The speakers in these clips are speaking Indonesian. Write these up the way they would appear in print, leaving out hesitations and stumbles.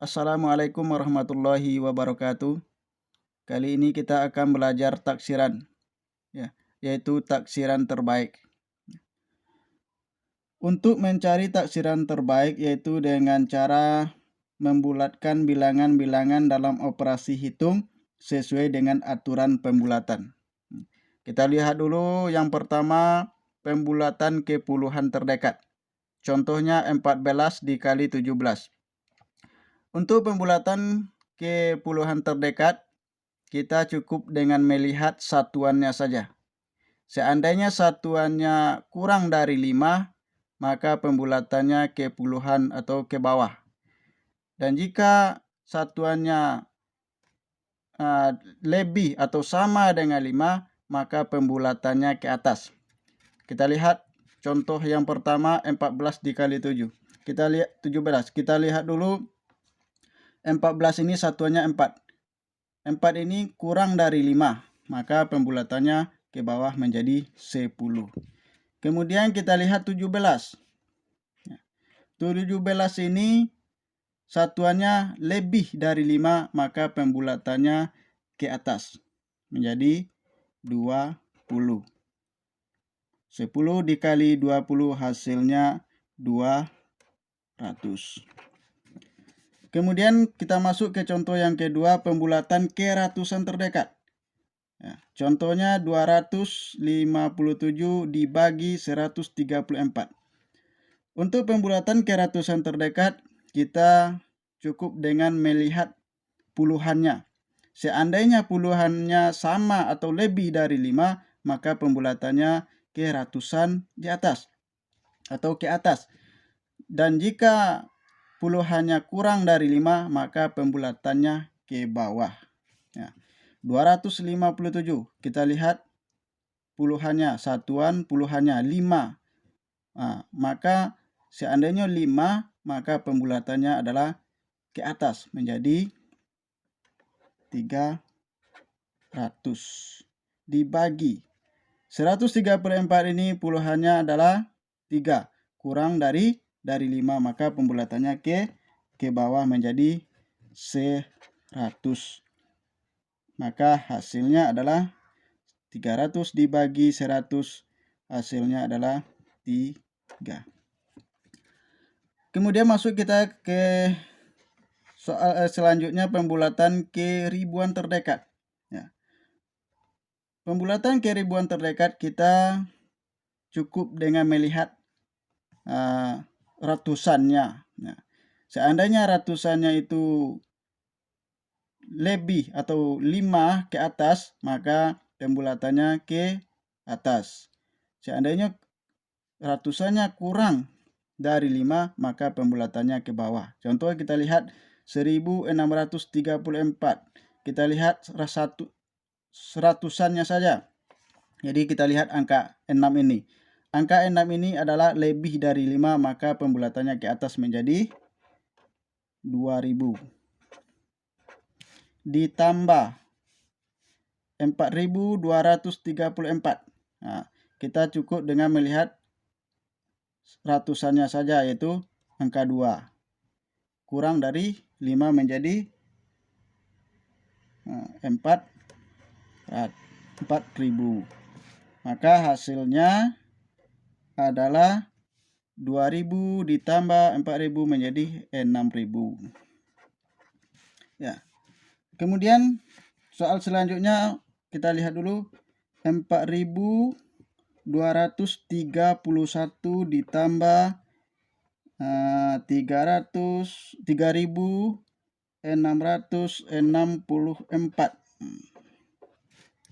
Assalamualaikum warahmatullahi wabarakatuh. Kali ini kita akan belajar taksiran, yaitu taksiran terbaik. Untuk mencari taksiran terbaik yaitu dengan cara membulatkan bilangan-bilangan dalam operasi hitung sesuai dengan aturan pembulatan. Kita lihat dulu yang pertama, pembulatan ke puluhan terdekat. Contohnya 14 dikali 17. Untuk pembulatan ke puluhan terdekat, kita cukup dengan melihat satuannya saja. Seandainya satuannya kurang dari 5, maka pembulatannya ke puluhan atau ke bawah. Dan jika satuannya lebih atau sama dengan 5, maka pembulatannya ke atas. Kita lihat contoh yang pertama, 14 dikali 7. Kita lihat 17. Kita lihat dulu 14 ini satuannya 4. 4 ini kurang dari 5, maka pembulatannya ke bawah menjadi 10. Kemudian kita lihat 17. 17 ini satuannya lebih dari 5, maka pembulatannya ke atas menjadi 20. 10 dikali 20 hasilnya 200. Kemudian kita masuk ke contoh yang kedua, pembulatan ke ratusan terdekat. Contohnya 257 dibagi 134. Untuk pembulatan ke ratusan terdekat, kita cukup dengan melihat puluhannya. Seandainya puluhannya sama atau lebih dari 5, maka pembulatannya ke ratusan di atas atau ke atas. Dan jika puluhannya kurang dari 5, maka pembulatannya ke bawah. 257, kita lihat puluhannya, satuan puluhannya 5. Maka seandainya 5, maka pembulatannya adalah ke atas menjadi 300 dibagi 134. Ini puluhannya adalah 3, kurang dari 5, maka pembulatannya ke bawah menjadi 100. Maka hasilnya adalah 300 dibagi 100, hasilnya adalah 3. Kemudian masuk kita ke soal selanjutnya, pembulatan ke ribuan terdekat. Pembulatan ke ribuan terdekat kita cukup dengan melihat ratusannya. Seandainya ratusannya itu lebih atau 5 ke atas, maka pembulatannya ke atas. Seandainya ratusannya kurang dari 5, maka pembulatannya ke bawah. Contoh kita lihat 1634. Kita lihat seratusannya saja. Jadi kita lihat angka 6 ini. Angka 6 ini adalah lebih dari 5, maka pembulatannya ke atas menjadi 2000. Ditambah 4234. Kita cukup dengan melihat ratusannya saja, yaitu angka 2. Kurang dari 5 menjadi 4000. Maka hasilnya adalah 2000 ditambah 4000 menjadi 6000. Kemudian soal selanjutnya kita lihat dulu 4231 ditambah 3664.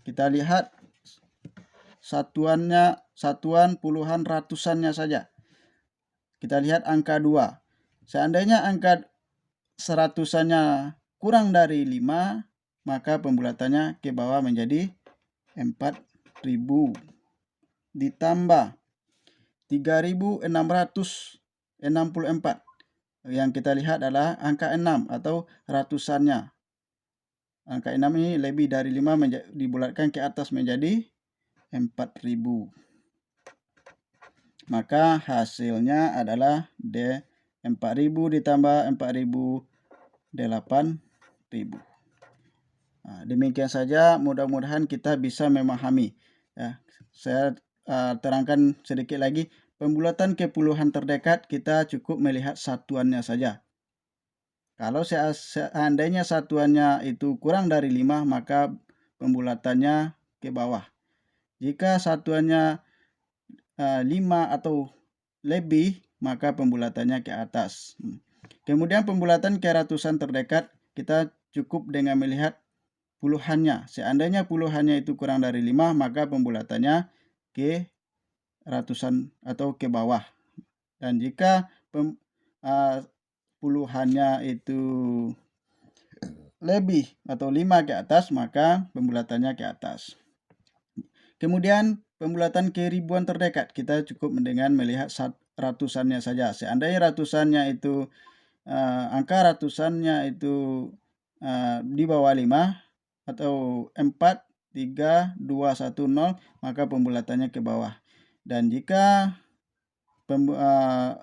Kita lihat satuan puluhan ratusannya saja. Kita lihat angka 2. Seandainya angka seratusannya kurang dari 5, maka pembulatannya ke bawah menjadi 4000 ditambah 3664. Yang kita lihat adalah angka 6 atau ratusannya. Angka 6 ini lebih dari 5 dibulatkan ke atas menjadi 4000. Maka hasilnya adalah 4000 ditambah 4000 8.000. Demikian saja, mudah-mudahan kita bisa memahami. Ya, saya terangkan sedikit lagi. Pembulatan ke puluhan terdekat kita cukup melihat satuannya saja. Kalau seandainya satuannya itu kurang dari 5, maka pembulatannya ke bawah. Jika satuannya 5 atau lebih, maka pembulatannya ke atas. Kemudian pembulatan ke ratusan terdekat, kita cukup dengan melihat puluhannya. Seandainya puluhannya itu kurang dari 5, maka pembulatannya ke ratusan atau ke bawah. Dan jika puluhannya itu lebih atau 5 ke atas, maka pembulatannya ke atas. Kemudian pembulatan ke ribuan terdekat, kita cukup dengan melihat ratusannya saja. Seandainya ratusannya itu angka ratusannya itu di bawah 5 atau 4, 3, 2, 1, 0, maka pembulatannya ke bawah. Dan jika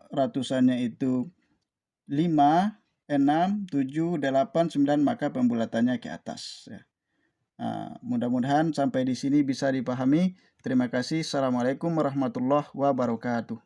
ratusannya itu 5, 6, 7, 8, 9, maka pembulatannya ke atas. Ya. Mudah-mudahan sampai di sini bisa dipahami. Terima kasih. Assalamualaikum warahmatullahi wabarakatuh.